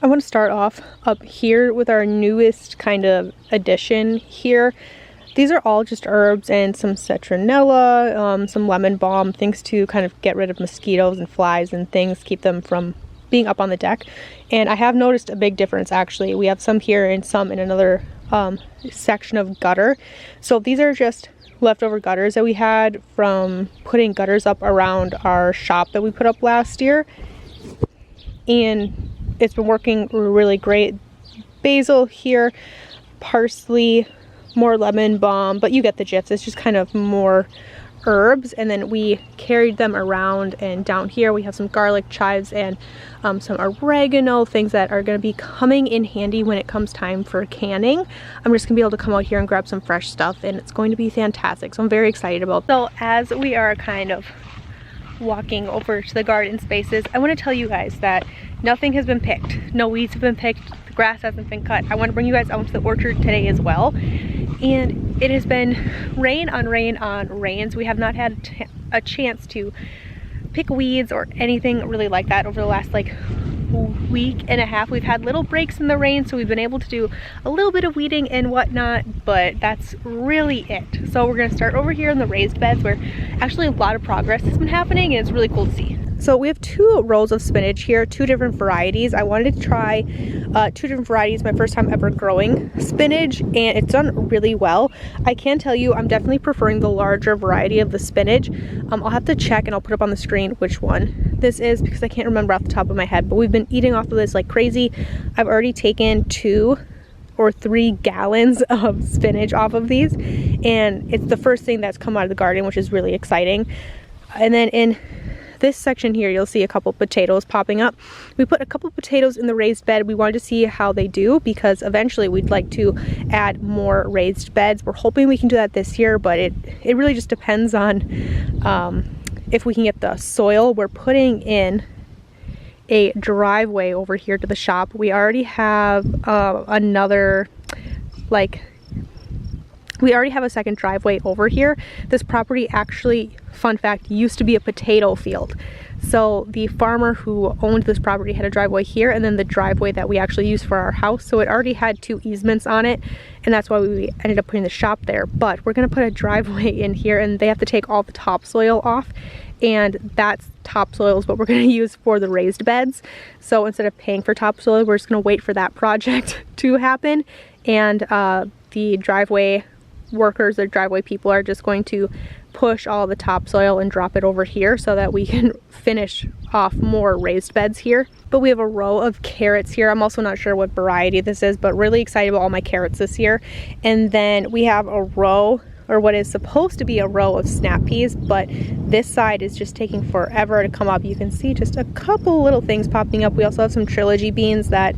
I want to start off up here with our newest kind of addition here. These are all just herbs and some citronella, some lemon balm, things to kind of get rid of mosquitoes and flies and things, keep them from being up on the deck. And I have noticed a big difference actually. We have some here and some in another section of gutter. So these are just leftover gutters that we had from putting gutters up around our shop that we put up last year. And it's been working really great. Basil here, parsley, more lemon balm, but you get the gist. It's just kind of more herbs. And then we carried them around, and down here we have some garlic chives and some oregano, things that are going to be coming in handy when it comes time for canning. I'm just gonna be able to come out here and grab some fresh stuff, and it's going to be fantastic. So I'm very excited about it. So as we are kind of walking over to the garden spaces, I want to tell you guys that nothing has been picked. No weeds have been picked. The grass hasn't been cut. I want to bring you guys out to the orchard today as well. And it has been rain on rain on rains. We have not had a chance to pick weeds or anything really like that over the last like week and a half. We've had little breaks in the rain, so we've been able to do a little bit of weeding and whatnot, but that's really it. So we're going to start over here in the raised beds where actually a lot of progress has been happening, and it's really cool to see. So we have 2 rows of spinach here, 2 different varieties. I wanted to try 2 different varieties, my first time ever growing spinach, and it's done really well. I can tell you I'm definitely preferring the larger variety of the spinach. I'll have to check and I'll put up on the screen which one this is because I can't remember off the top of my head, but we've been eating off of this like crazy. I've already taken 2 or 3 gallons of spinach off of these, and it's the first thing that's come out of the garden, which is really exciting. And then in this section here, you'll see a couple potatoes popping up. We put a couple potatoes in the raised bed. We wanted to see how they do because eventually we'd like to add more raised beds. We're hoping we can do that this year, but it really just depends on if we can get the soil. We're putting in a driveway over here to the shop. We already have we already have a second driveway over here. This property actually, fun fact, used to be a potato field. So the farmer who owned this property had a driveway here and then the driveway that we actually use for our house. So it already had 2 easements on it, and that's why we ended up putting the shop there. But we're gonna put a driveway in here, and they have to take all the topsoil off, and that's topsoil is what we're going to use for the raised beds. So instead of paying for topsoil, we're just going to wait for that project to happen, and the driveway workers or driveway people are just going to push all the topsoil and drop it over here so that we can finish off more raised beds here. But we have a row of carrots here. I'm also not sure what variety this is, but really excited about all my carrots this year. And then we have a row, or what is supposed to be a row, of snap peas, but this side is just taking forever to come up. You can see just a couple little things popping up. We also have some trilogy beans that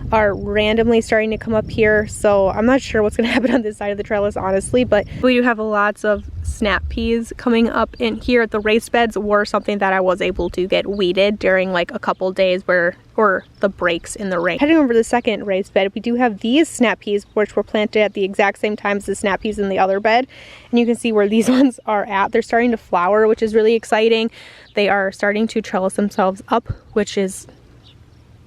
are randomly starting to come up here, so I'm not sure what's going to happen on this side of the trellis honestly, but we do have lots of snap peas coming up in here. At the raised beds were something that I was able to get weeded during like a couple days or the breaks in the rain. Heading over to the second raised bed, we do have these snap peas which were planted at the exact same time as the snap peas in the other bed, and you can see where these ones are at. They're starting to flower, which is really exciting. They are starting to trellis themselves up, which is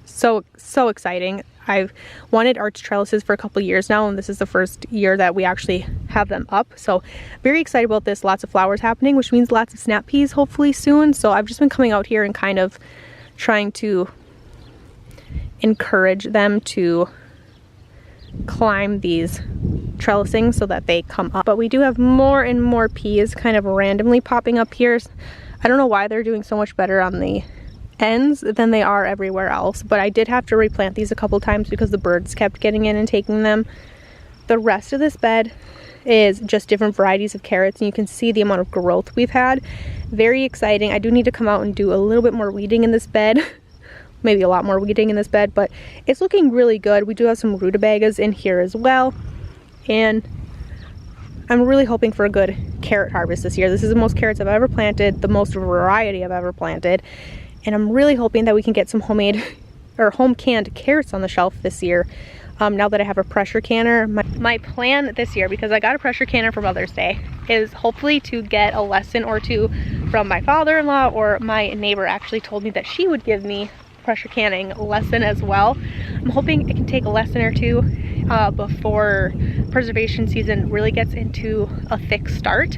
so exciting. I've wanted arch trellises for a couple years now, and this is the first year that we actually have them up. So very excited about this. Lots of flowers happening, which means lots of snap peas hopefully soon. So I've just been coming out here and kind of trying to encourage them to climb these trellising so that they come up. But we do have more and more peas kind of randomly popping up here. I don't know why they're doing so much better on the ends than they are everywhere else, but I did have to replant these a couple times because the birds kept getting in and taking them. The rest of this bed is just different varieties of carrots, and you can see the amount of growth we've had. Very exciting. I do need to come out and do a little bit more weeding in this bed, maybe a lot more weeding in this bed, but it's looking really good. We do have some rutabagas in here as well, and I'm really hoping for a good carrot harvest this year. This is the most carrots I've ever planted, the most variety I've ever planted, and I'm really hoping that we can get some homemade or home canned carrots on the shelf this year. Now that I have a pressure canner, my plan this year, because I got a pressure canner for Mother's Day, is hopefully to get a lesson or two from my father-in-law, or my neighbor actually told me that she would give me pressure canning lesson as well. I'm hoping it can take a lesson or two before preservation season really gets into a thick start,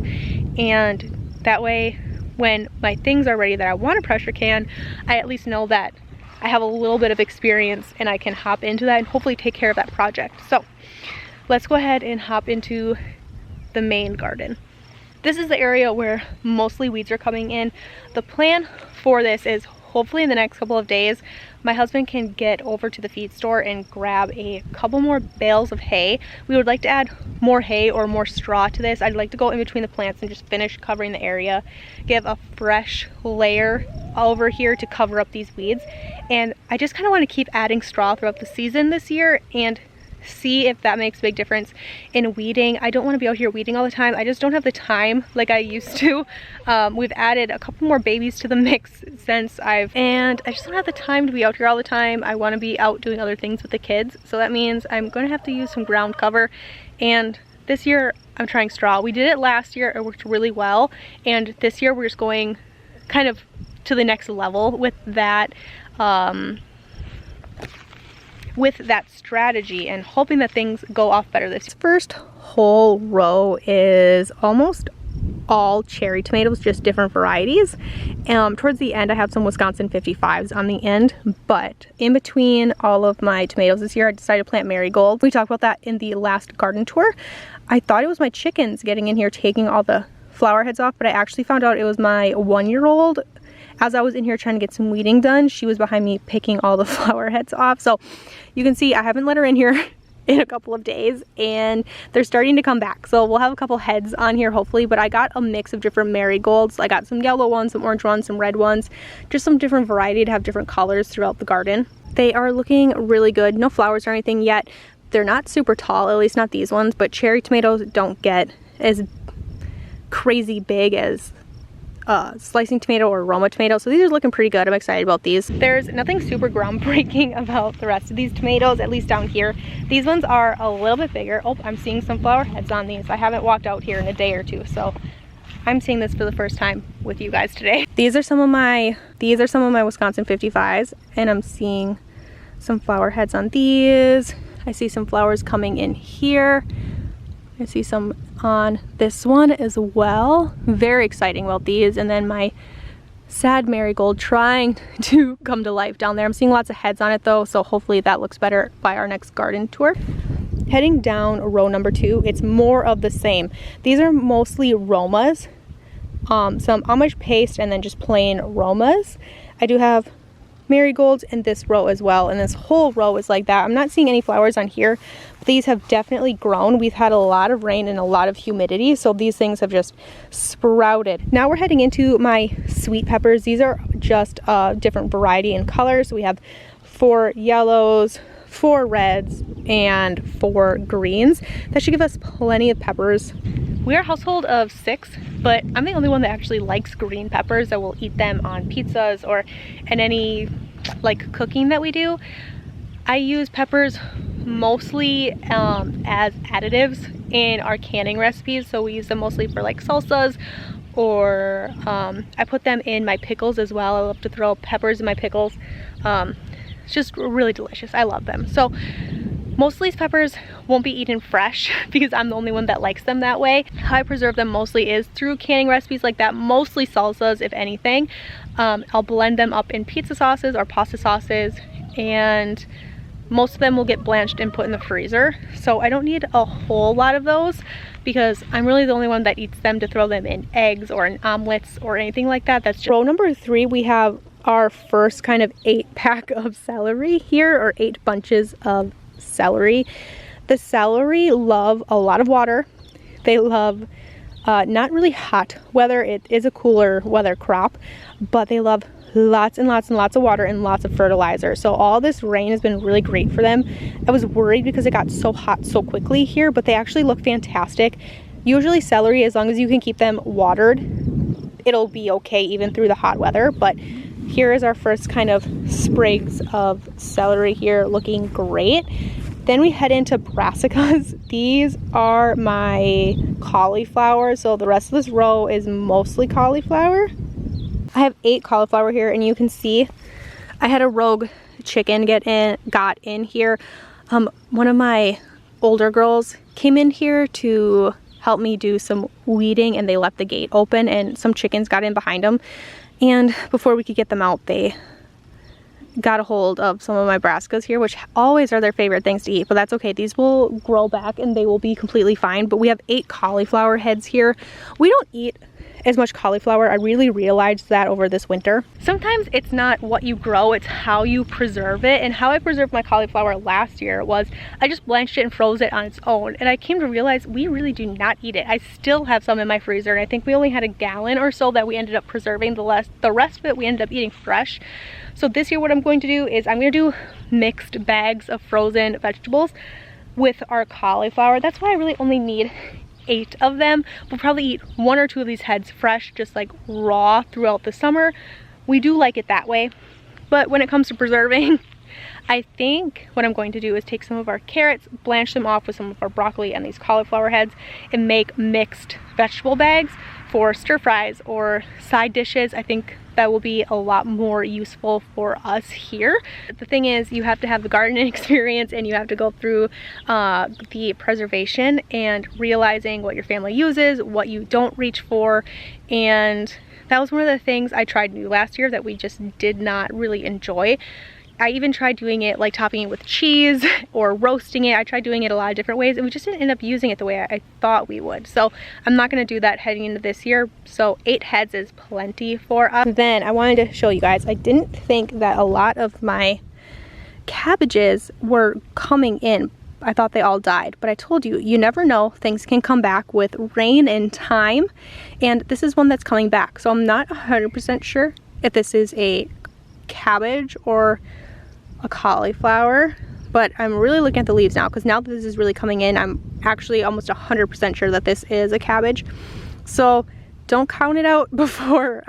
and that way when my things are ready that I want to pressure can, I at least know that I have a little bit of experience and I can hop into that and hopefully take care of that project. So let's go ahead and hop into the main garden. This is the area where mostly weeds are coming in. The plan for this is hopefully in the next couple of days, my husband can get over to the feed store and grab a couple more bales of hay. We would like to add more hay or more straw to this. I'd like to go in between the plants and just finish covering the area, give a fresh layer over here to cover up these weeds. And I just kind of want to keep adding straw throughout the season this year and see if that makes a big difference in weeding. I don't want to be out here weeding all the time. I just don't have the time like I used to. We've added a couple more babies to the mix since and I just don't have the time to be out here all the time. I want to be out doing other things with the kids, so that means I'm going to have to use some ground cover. And this year I'm trying straw. We did it last year, it worked really well, and this year we're just going kind of to the next level with that strategy and hoping that things go off better this year. First whole row is almost all cherry tomatoes, just different varieties. Towards the end I have some Wisconsin 55s on the end, but in between all of my tomatoes this year I decided to plant marigolds. We talked about that in the last garden tour. I thought it was my chickens getting in here taking all the flower heads off, but I actually found out it was my 1-year-old. As I was in here trying to get some weeding done, she was behind me picking all the flower heads off. So you can see I haven't let her in here in a couple of days and they're starting to come back. So we'll have a couple heads on here hopefully, but I got a mix of different marigolds. I got some yellow ones, some orange ones, some red ones, just some different variety to have different colors throughout the garden. They are looking really good. No flowers or anything yet. They're not super tall, at least not these ones, but cherry tomatoes don't get as crazy big as slicing tomato or Roma tomato, so these are looking pretty good. I'm excited about these. There's nothing super groundbreaking about the rest of these tomatoes, at least down here. These ones are a little bit bigger. Oh, I'm seeing some flower heads on these. I haven't walked out here in a day or two, so I'm seeing this for the first time with you guys today. These are some of my Wisconsin 55s, and I'm seeing some flower heads on these. I see some flowers coming in here. I see some on this one as well. Very exciting about these. And then my sad marigold trying to come to life down there. I'm seeing lots of heads on it though, so hopefully that looks better by our next garden tour. Heading down row number 2, it's more of the same. These are mostly Romas, some Amish paste, and then just plain Romas. I do have marigolds in this row as well, and this whole row is like that. I'm not seeing any flowers on here, but these have definitely grown. We've had a lot of rain and a lot of humidity, so these things have just sprouted. Now we're heading into my sweet peppers. These are just a different variety in colors. So we have 4 yellows, 4 reds, and 4 greens. That should give us plenty of peppers. We are a household of 6, but I'm the only one that actually likes green peppers. I will eat them on pizzas or in any like cooking that we do. I use peppers mostly as additives in our canning recipes. So we use them mostly for like salsas, or I put them in my pickles as well. I love to throw peppers in my pickles. It's just really delicious. I love them. So most of these peppers won't be eaten fresh because I'm the only one that likes them that way. How I preserve them mostly is through canning recipes like that, mostly salsas if anything. I'll blend them up in pizza sauces or pasta sauces, and most of them will get blanched and put in the freezer. So I don't need a whole lot of those because I'm really the only one that eats them to throw them in eggs or in omelets or anything like that. That's just row number 3. We have our first kind of 8-pack of celery here, or 8 bunches of celery. The celery love a lot of water. They love not really hot weather. It is a cooler weather crop, but they love lots and lots and lots of water and lots of fertilizer. So all this rain has been really great for them. I was worried because it got so hot so quickly here, but they actually look fantastic. Usually celery, as long as you can keep them watered, it'll be okay even through the hot weather. But here is our first kind of sprigs of celery here, looking great. Then we head into brassicas. These are my cauliflower, so the rest of this row is mostly cauliflower. I have 8 cauliflower here, and you can see I had a rogue chicken got in here. One of my older girls came in here to help me do some weeding, and they left the gate open and some chickens got in behind them. And before we could get them out, they got a hold of some of my brassicas here, which always are their favorite things to eat, but that's okay. These will grow back and they will be completely fine. But we have 8 cauliflower heads here. We don't eat as much cauliflower. I really realized that over this winter. Sometimes it's not what you grow, it's how you preserve it. And how I preserved my cauliflower last year was I just blanched it and froze it on its own. And I came to realize we really do not eat it. I still have some in my freezer, and I think we only had a gallon or so that we ended up preserving. The rest of it we ended up eating fresh. So this year what I'm going to do is I'm going to do mixed bags of frozen vegetables with our cauliflower. That's why I really only need 8 of them. We'll probably eat 1 or 2 of these heads fresh, just like raw throughout the summer. We do like it that way. But when it comes to preserving, I think what I'm going to do is take some of our carrots, blanch them off with some of our broccoli and these cauliflower heads, and make mixed vegetable bags for stir fries or side dishes. I think that will be a lot more useful for us here. The thing is, you have to have the gardening experience and you have to go through the preservation and realizing what your family uses, what you don't reach for. And that was one of the things I tried new last year that we just did not really enjoy. I even tried doing it like topping it with cheese or roasting it. I tried doing it a lot of different ways and we just didn't end up using it the way I thought we would. So I'm not going to do that heading into this year. So 8 heads is plenty for us. Then I wanted to show you guys, I didn't think that a lot of my cabbages were coming in. I thought they all died, but I told you, you never know. Things can come back with rain and time. And this is one that's coming back. So I'm not 100% sure if this is a cabbage or a cauliflower, but I'm really looking at the leaves now, because now that this is really coming in, I'm actually almost 100% sure that this is a cabbage. So don't count it out before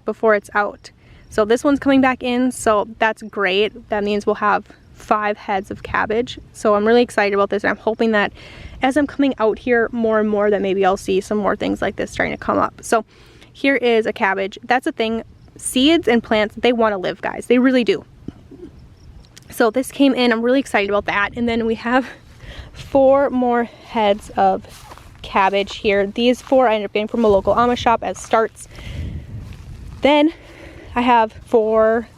it's out. So this one's coming back in, so that's great. That means we'll have 5 heads of cabbage. So I'm really excited about this, and I'm hoping that as I'm coming out here more and more, that maybe I'll see some more things like this starting to come up. So here is a cabbage. That's a thing. Seeds and plants, they want to live, guys. They really do. So this came in. I'm really excited about that. And then we have 4 more heads of cabbage here. These 4 I ended up getting from a local Amish shop as starts. Then I have 4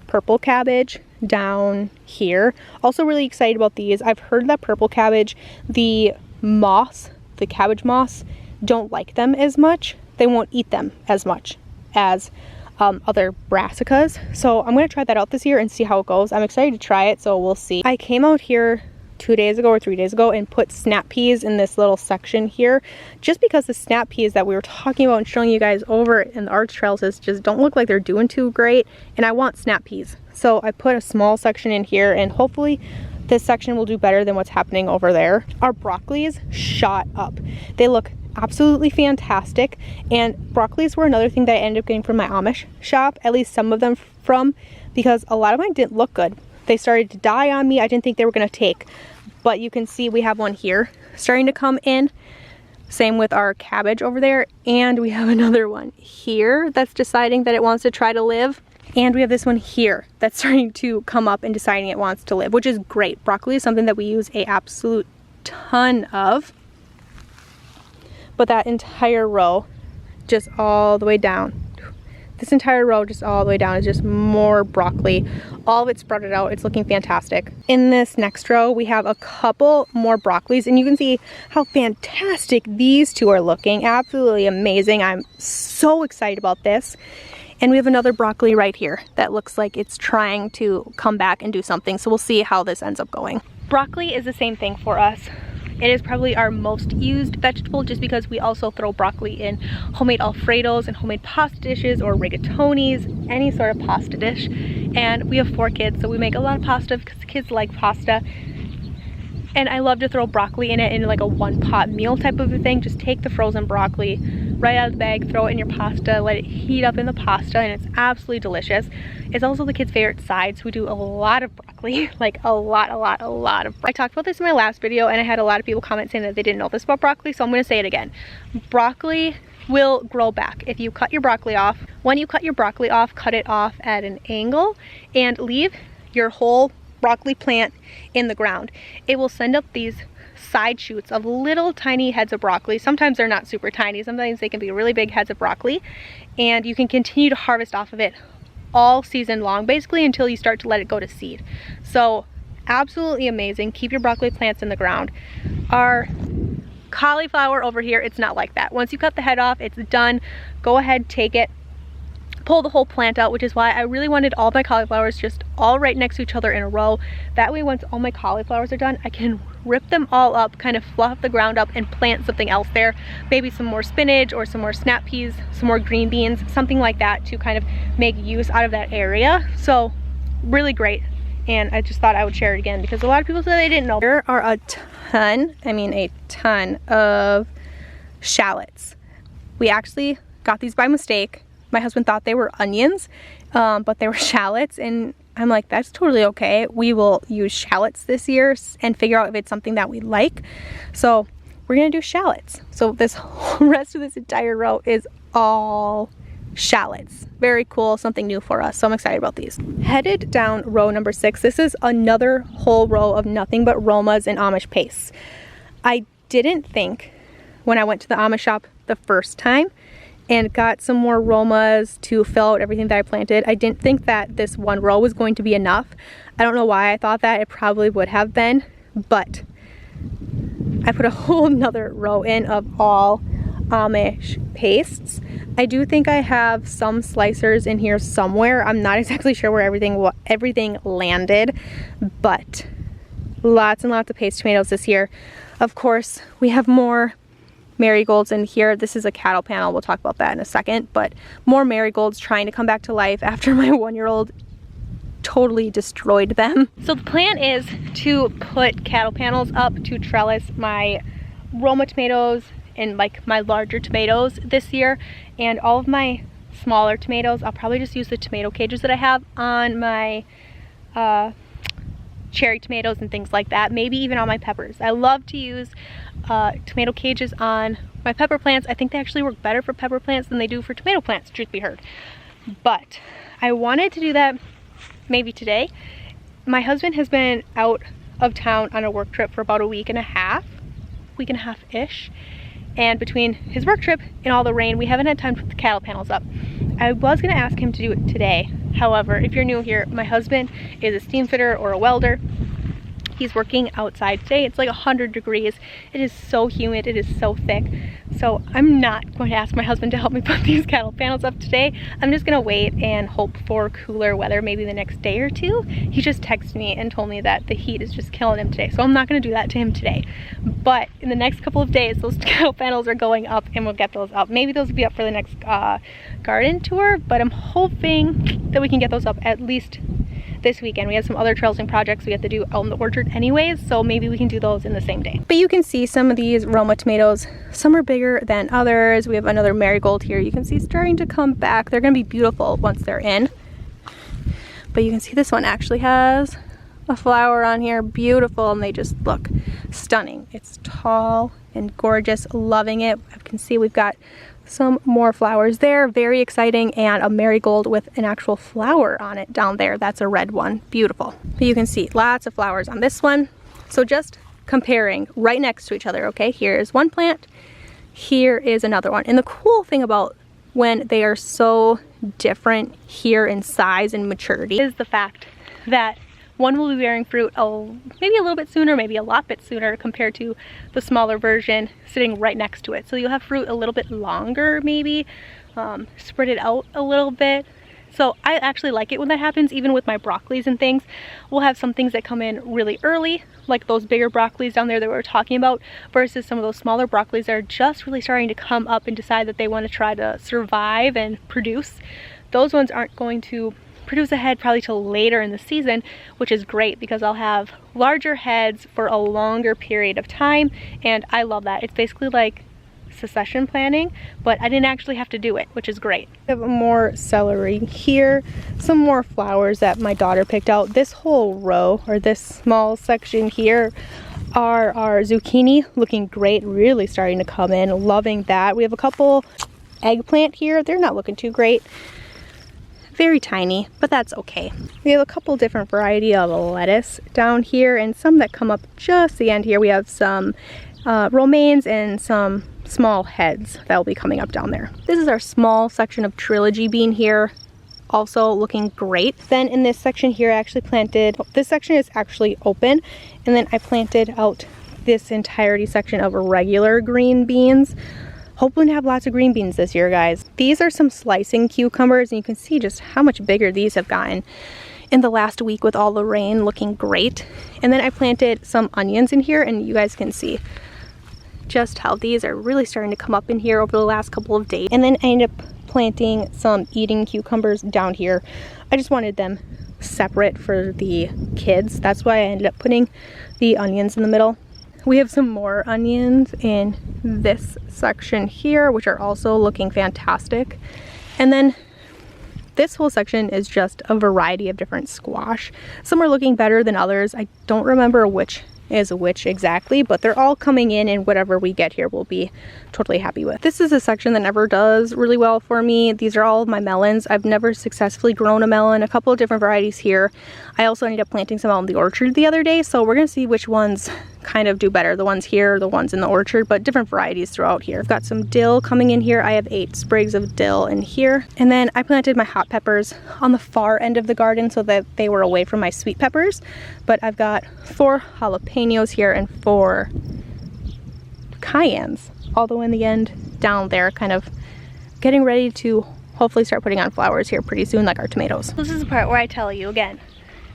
purple cabbage down here. Also really excited about these. I've heard that purple cabbage, the moths, the cabbage moths, don't like them as much. They won't eat them as much as other brassicas. So I'm going to try that out this year and see how it goes. I'm excited to try it, so we'll see. I came out here 2 days ago or 3 days ago and put snap peas in this little section here, just because the snap peas that we were talking about and showing you guys over in the arch trails just don't look like they're doing too great, and I want snap peas. So I put a small section in here, and hopefully this section will do better than what's happening over there. Our broccolis shot up. They look absolutely fantastic, and broccolis were another thing that I ended up getting from my Amish shop, at least some of them from, because a lot of mine didn't look good. They started to die on me. I didn't think they were going to take, but you can see we have one here starting to come in. Same with our cabbage over there, and we have another one here that's deciding that it wants to try to live. And we have this one here that's starting to come up and deciding it wants to live, which is great. Broccoli is something that we use a absolute ton of. But that entire row, just all the way down, this entire row just all the way down is just more broccoli. All of it sprouted out. It's looking fantastic. In this next row, we have a couple more broccolis, and you can see how fantastic these 2 are looking. Absolutely amazing. I'm so excited about this. And we have another broccoli right here that looks like it's trying to come back and do something. So we'll see how this ends up going. Broccoli is the same thing for us. It is probably our most used vegetable, just because we also throw broccoli in homemade alfredos and homemade pasta dishes or rigatonis, any sort of pasta dish. And we have 4 kids, so we make a lot of pasta because kids like pasta. And I love to throw broccoli in it in like a 1-pot meal type of a thing. Just take the frozen broccoli right out of the bag, throw it in your pasta, let it heat up in the pasta, and it's absolutely delicious. It's also the kids' favorite side, so we do a lot of broccoli, like a lot of. I talked about this in my last video, and I had a lot of people comment saying that they didn't know this about broccoli, so I'm going to say it again. Broccoli will grow back if you cut your broccoli off. When you cut your broccoli off, cut it off at an angle and leave your whole broccoli plant in the ground. It will send up these side shoots of little tiny heads of broccoli. Sometimes they're not super tiny, sometimes they can be really big heads of broccoli, and you can continue to harvest off of it all season long, basically until you start to let it go to seed. So absolutely amazing. Keep your broccoli plants in the ground. Our cauliflower over here, it's not like that. Once you cut the head off, it's done. Go ahead, take it, pull the whole plant out, which is why I really wanted all my cauliflowers just all right next to each other in a row. That way, once all my cauliflowers are done, I can rip them all up, kind of fluff the ground up and plant something else there. Maybe some more spinach or some more snap peas, some more green beans, something like that to kind of make use out of that area. So really great. And I just thought I would share it again because a lot of people said they didn't know. There are a ton of shallots. We actually got these by mistake. My husband thought they were onions, but they were shallots, and I'm like, that's totally okay. We will use shallots this year and figure out if it's something that we like. So we're gonna do shallots. So this whole rest of this entire row is all shallots. Very cool, something new for us. So I'm excited about these. Headed down row number 6. This is another whole row of nothing but Romas and Amish pastes. I didn't think when I went to the Amish shop the first time and got some more Romas to fill out everything that I planted, I didn't think that this one row was going to be enough. I don't know why I thought that. It probably would have been, but I put a whole nother row in of all Amish pastes. I do think I have some slicers in here somewhere. I'm not exactly sure where everything landed, but lots and lots of paste tomatoes this year. Of course, we have more marigolds in here. This is a cattle panel. We'll talk about that in a second, but more marigolds trying to come back to life after my 1-year-old totally destroyed them. So the plan is to put cattle panels up to trellis my Roma tomatoes and like my larger tomatoes this year, and all of my smaller tomatoes I'll probably just use the tomato cages that I have on my cherry tomatoes and things like that, maybe even on my peppers. I love to use tomato cages on my pepper plants. I think they actually work better for pepper plants than they do for tomato plants, truth be heard. But I wanted to do that maybe today. My husband has been out of town on a work trip for about a week and a half-ish. And between his work trip and all the rain, we haven't had time to put the cattle panels up. I was gonna ask him to do it today. However, if you're new here, my husband is a steam fitter or a welder. He's working outside today. It's like 100 degrees. It is so humid, it is so thick. So I'm not going to ask my husband to help me put these cattle panels up today. I'm just gonna wait and hope for cooler weather maybe the next day or two. He just texted me and told me that the heat is just killing him today. So I'm not gonna do that to him today. But in the next couple of days, those cattle panels are going up and we'll get those up. Maybe those will be up for the next garden tour, but I'm hoping that we can get those up at least this weekend. We have some other trellising projects we have to do out in the orchard anyways, so maybe we can do those in the same day. But you can see some of these Roma tomatoes, some are bigger than others. We have another marigold here you can see starting to come back. They're gonna be beautiful once they're in. But you can see this one actually has a flower on here, beautiful, and they just look stunning. It's tall and gorgeous, loving it. I can see we've got some more flowers there, very exciting, and a marigold with an actual flower on it down there. That's a red one, beautiful. But you can see lots of flowers on this one. So just comparing right next to each other, okay? Here's one plant, here is another one. And the cool thing about when they are so different here in size and maturity is the fact that one will be bearing fruit maybe a little bit sooner, maybe a lot bit sooner compared to the smaller version sitting right next to it. So you'll have fruit a little bit longer maybe, spread it out a little bit. So I actually like it when that happens, even with my broccolis and things. We'll have some things that come in really early, like those bigger broccolis down there that we were talking about, versus some of those smaller broccolis that are just really starting to come up and decide that they want to try to survive and produce. Those ones aren't going to produce a head probably till later in the season, which is great because I'll have larger heads for a longer period of time, and I love that. It's basically like succession planning, but I didn't actually have to do it, which is great. We have more celery here, some more flowers that my daughter picked out. This whole row, or this small section here, are our zucchini, looking great, really starting to come in, loving that. We have a couple eggplant here. They're not looking too great. Very tiny, but that's okay. We have a couple different variety of lettuce down here and some that come up just the end here. We have some romaines and some small heads that will be coming up down there. This is our small section of trilogy bean here. Also looking great. Then in this section here I actually planted, this section is actually open, and then I planted out this entirety section of regular green beans. Hoping to have lots of green beans this year, guys. These are some slicing cucumbers, and you can see just how much bigger these have gotten in the last week with all the rain. Looking great. And then I planted some onions in here, and you guys can see just how these are really starting to come up in here over the last couple of days. And then I ended up planting some eating cucumbers down here. I just wanted them separate for the kids. That's why I ended up putting the onions in the middle. We have some more onions in this section here, which are also looking fantastic. And then this whole section is just a variety of different squash. Some are looking better than others. I don't remember which is which exactly, but they're all coming in, and whatever we get here we'll be totally happy with. This is a section that never does really well for me. These are all of my melons. I've never successfully grown a melon. A couple of different varieties here. I also ended up planting some out in the orchard the other day, so we're gonna see which ones kind of do better. The ones here, the ones in the orchard, but different varieties throughout here. I've got some dill coming in here. I have 8 sprigs of dill in here. And then I planted my hot peppers on the far end of the garden so that they were away from my sweet peppers. But I've got 4 jalapenos here and 4 cayennes, although in the end down there, kind of getting ready to hopefully start putting on flowers here pretty soon, like our tomatoes. This is the part where I tell you again,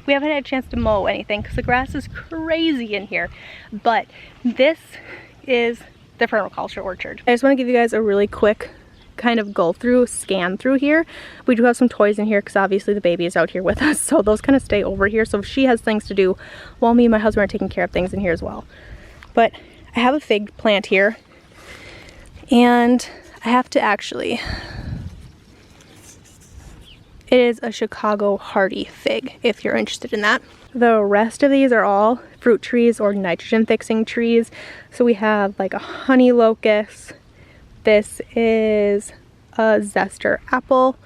we haven't had a chance to mow anything because the grass is crazy in here, but this is the permaculture orchard. I just want to give you guys a really quick kind of scan through here. We do have some toys in here because obviously the baby is out here with us, so those kind of stay over here, so she has things to do while me and my husband are taking care of things in here as well. But I have a fig plant here, and I have to actually, it is a Chicago hardy fig if you're interested in that. The rest of these are all fruit trees or nitrogen fixing trees. So we have like a honey locust. This is a zester apple.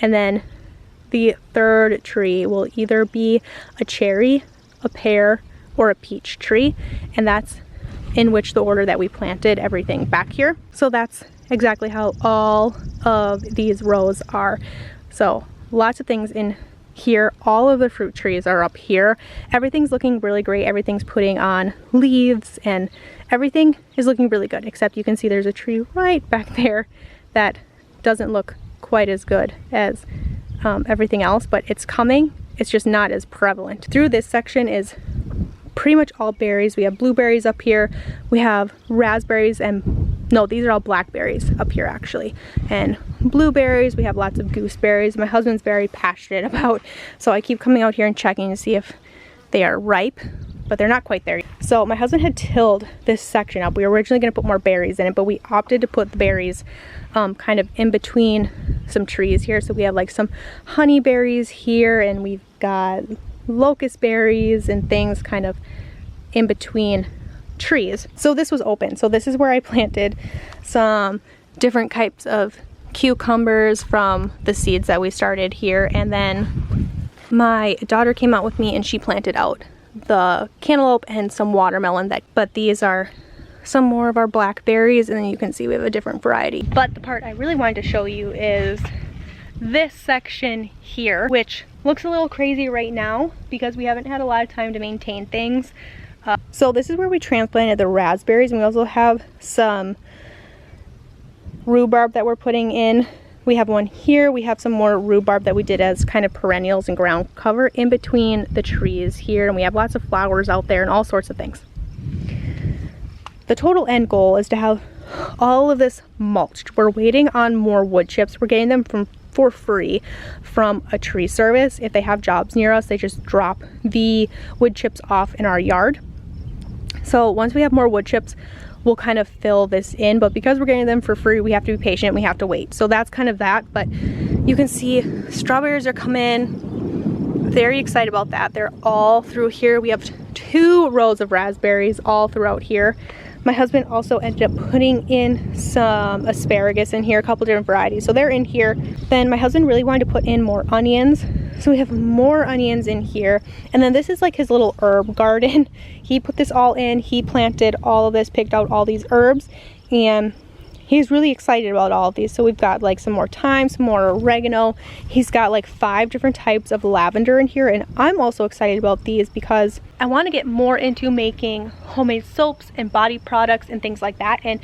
And then the third tree will either be a cherry, a pear, or a peach tree. And that's in which the order that we planted everything back here. So that's exactly how all of these rows are. So lots of things in here. All of the fruit trees are up here. Everything's looking really great. Everything's putting on leaves and everything is looking really good, except you can see there's a tree right back there that doesn't look quite as good as everything else, but it's coming. It's just not as prevalent. Through this section is pretty much all berries. We have blueberries up here. We have raspberries and no, these are all blackberries up here actually. And blueberries, we have lots of gooseberries. My husband's very passionate about, so I keep coming out here and checking to see if they are ripe, but they're not quite there. So my husband had tilled this section up. We were originally gonna put more berries in it, but we opted to put the berries kind of in between some trees here. So we have like some honey berries here, and we've got locust berries and things kind of in between trees. So this was open. So this is where I planted some different types of cucumbers from the seeds that we started here. And then my daughter came out with me and she planted out the cantaloupe and some watermelon. But these are some more of our blackberries, and then you can see we have a different variety. But the part I really wanted to show you is this section here, which looks a little crazy right now because we haven't had a lot of time to maintain things. So this is where we transplanted the raspberries, and we also have some rhubarb that we're putting in. We have one here. We have some more rhubarb that we did as kind of perennials and ground cover in between the trees here, and we have lots of flowers out there and all sorts of things. The total end goal is to have all of this mulched. We're waiting on more wood chips. We're getting them for free from a tree service. If they have jobs near us, they just drop the wood chips off in our yard. So once we have more wood chips, we'll kind of fill this in, but because we're getting them for free, we have to be patient, we have to wait. So that's kind of that, but you can see strawberries are coming. Very excited about that. They're all through here. We have 2 rows of raspberries all throughout here. My husband also ended up putting in some asparagus in here, a couple different varieties. So they're in here. Then my husband really wanted to put in more onions. So we have more onions in here. And then this is like his little herb garden. He put this all in. He planted all of this, picked out all these herbs, and he's really excited about all of these. So we've got like some more thyme, some more oregano. He's got like 5 different types of lavender in here. And I'm also excited about these because I want to get more into making homemade soaps and body products and things like that. And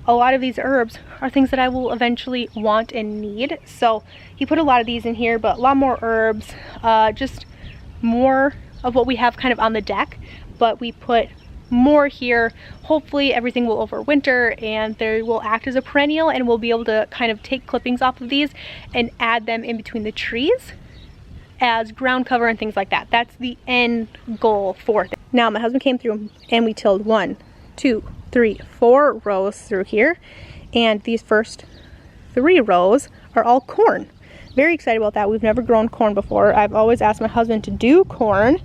a lot of these herbs are things that I will eventually want and need. So he put a lot of these in here, but a lot more herbs, just more of what we have kind of on the deck. But we put more here. Hopefully everything will overwinter and they will act as a perennial, and we'll be able to kind of take clippings off of these and add them in between the trees as ground cover and things like that. That's the end goal for it. Now my husband came through and we tilled 1, 2, 3, 4 rows through here, and these first 3 rows are all corn. Very excited about that. We've never grown corn before. I've always asked my husband to do corn,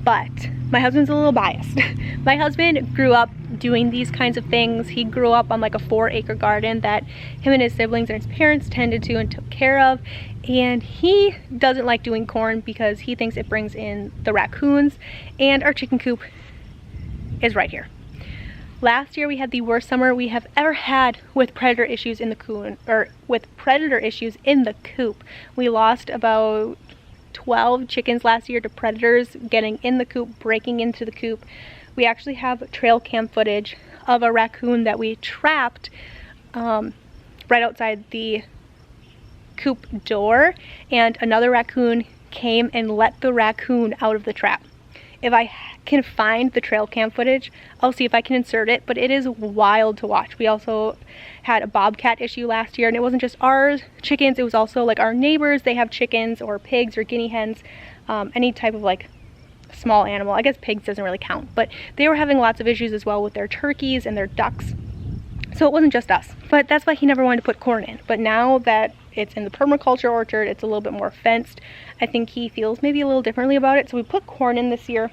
but my husband's a little biased. My husband grew up doing these kinds of things. He grew up on like a 4-acre garden that him and his siblings and his parents tended to and took care of. And he doesn't like doing corn because he thinks it brings in the raccoons, and our chicken coop is right here. Last year we had the worst summer we have ever had with predator issues in the coop, We lost about 12 chickens last year to predators getting in the coop, breaking into the coop. We actually have trail cam footage of a raccoon that we trapped right outside the coop door, and another raccoon came and let the raccoon out of the trap. If I can find the trail cam footage, I'll see if I can insert it, but it is wild to watch. We also had a bobcat issue last year, and it wasn't just our chickens, it was also like our neighbors. They have chickens or pigs or guinea hens, any type of like small animal. I guess pigs doesn't really count, but they were having lots of issues as well with their turkeys and their ducks. So it wasn't just us, but that's why he never wanted to put corn in. But now that it's in the permaculture orchard, it's a little bit more fenced, I think he feels maybe a little differently about it. So we put corn in this year.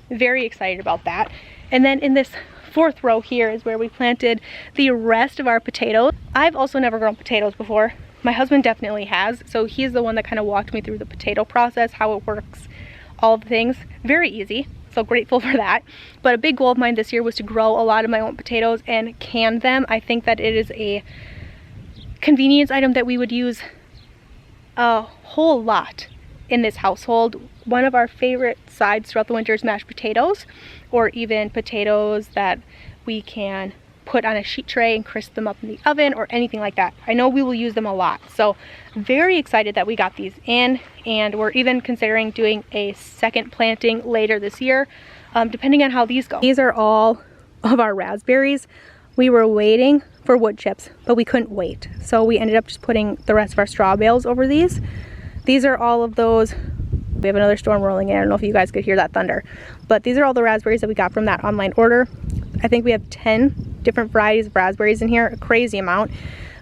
Very excited about that. And then in this 4th row here is where we planted the rest of our potatoes. I've also never grown potatoes before. My husband definitely has. So he's the one that kind of walked me through the potato process, how it works, all of the things. Very easy. So grateful for that. But a big goal of mine this year was to grow a lot of my own potatoes and can them. I think that it is a convenience item that we would use a whole lot in this household. One of our favorite sides throughout the winter is mashed potatoes, or even potatoes that we can put on a sheet tray and crisp them up in the oven or anything like that. I know we will use them a lot. So very excited that we got these in, and we're even considering doing a second planting later this year, depending on how these go. These are all of our raspberries. We were waiting for wood chips, but we couldn't wait. So we ended up just putting the rest of our straw bales over these. These are all of those. We have another storm rolling in. I don't know if you guys could hear that thunder, but these are all the raspberries that we got from that online order. I think we have 10 different varieties of raspberries in here, a crazy amount.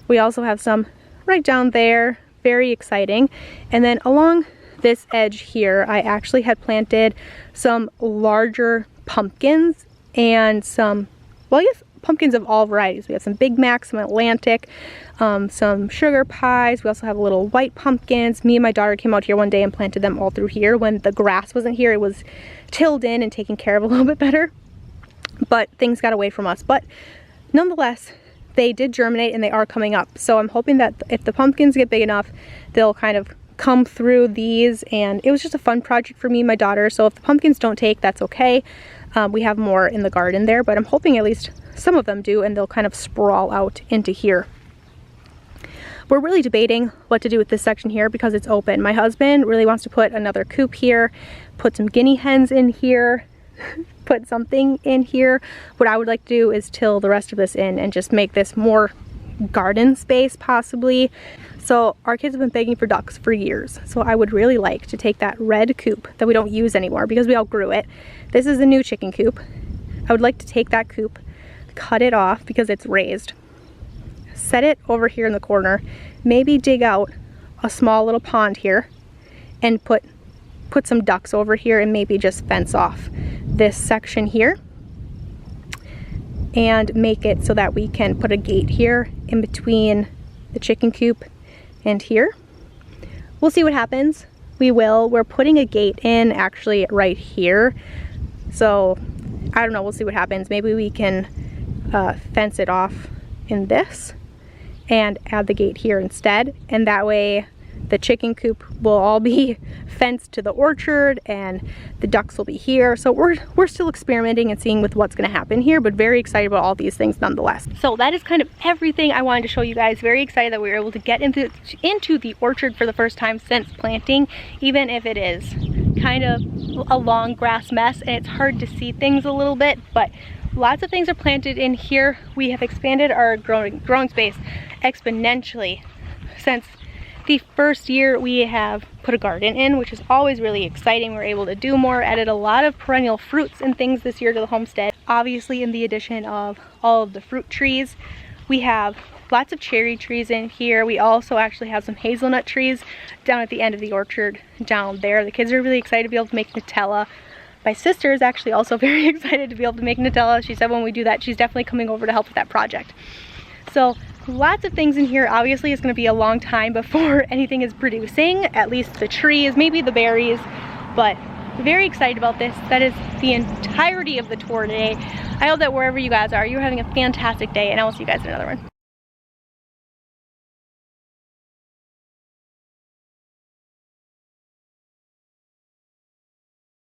We also have some right down there, very exciting. And then along this edge here, I actually had planted some larger pumpkins and some, well, I guess pumpkins of all varieties. We have some Big Macs, some Atlantic, some sugar pies. We also have little white pumpkins. Me and my daughter came out here one day and planted them all through here. When the grass wasn't here, it was tilled in and taken care of a little bit better, but things got away from us. But nonetheless, they did germinate and they are coming up. So I'm hoping that if the pumpkins get big enough, they'll kind of come through these. And it was just a fun project for me and my daughter. So if the pumpkins don't take, that's okay. We have more in the garden there, but I'm hoping at least some of them do, and they'll kind of sprawl out into here. We're really debating what to do with this section here because it's open. My husband really wants to put another coop here, put some guinea hens in here, put something in here. What I would like to do is till the rest of this in and just make this more garden space possibly. So our kids have been begging for ducks for years. So I would really like to take that red coop that we don't use anymore because we outgrew it. This is a new chicken coop. I would like to take that coop, cut it off because it's raised, set it over here in the corner, maybe dig out a small little pond here and put some ducks over here, and maybe just fence off this section here. and make it so that we can put a gate here in between the chicken coop and here. We'll see what happens. We're putting a gate in actually right here. So I don't know, we'll see what happens. Maybe we can fence it off in this and add the gate here instead. And that way the chicken coop will all be fenced to the orchard and the ducks will be here. So we're still experimenting and seeing with what's gonna happen here, but very excited about all these things nonetheless. So that is kind of everything I wanted to show you guys. Very excited that we were able to get into the orchard for the first time since planting, even if it is kind of a long grass mess and it's hard to see things a little bit, but lots of things are planted in here. We have expanded our growing space exponentially since the first year we have put a garden in, which is always really exciting. We're able to do more, added a lot of perennial fruits and things this year to the homestead. Obviously, in the addition of all of the fruit trees, we have lots of cherry trees in here. We also actually have some hazelnut trees down at the end of the orchard down there. The kids are really excited to be able to make Nutella. My sister is actually also very excited to be able to make Nutella. She said when we do that, she's definitely coming over to help with that project. So lots of things in here. Obviously, it's going to be a long time before anything is producing, at least the trees, maybe the berries, but very excited about this. That is the entirety of the tour today. I hope that wherever you guys are, you're having a fantastic day, and I will see you guys in another one.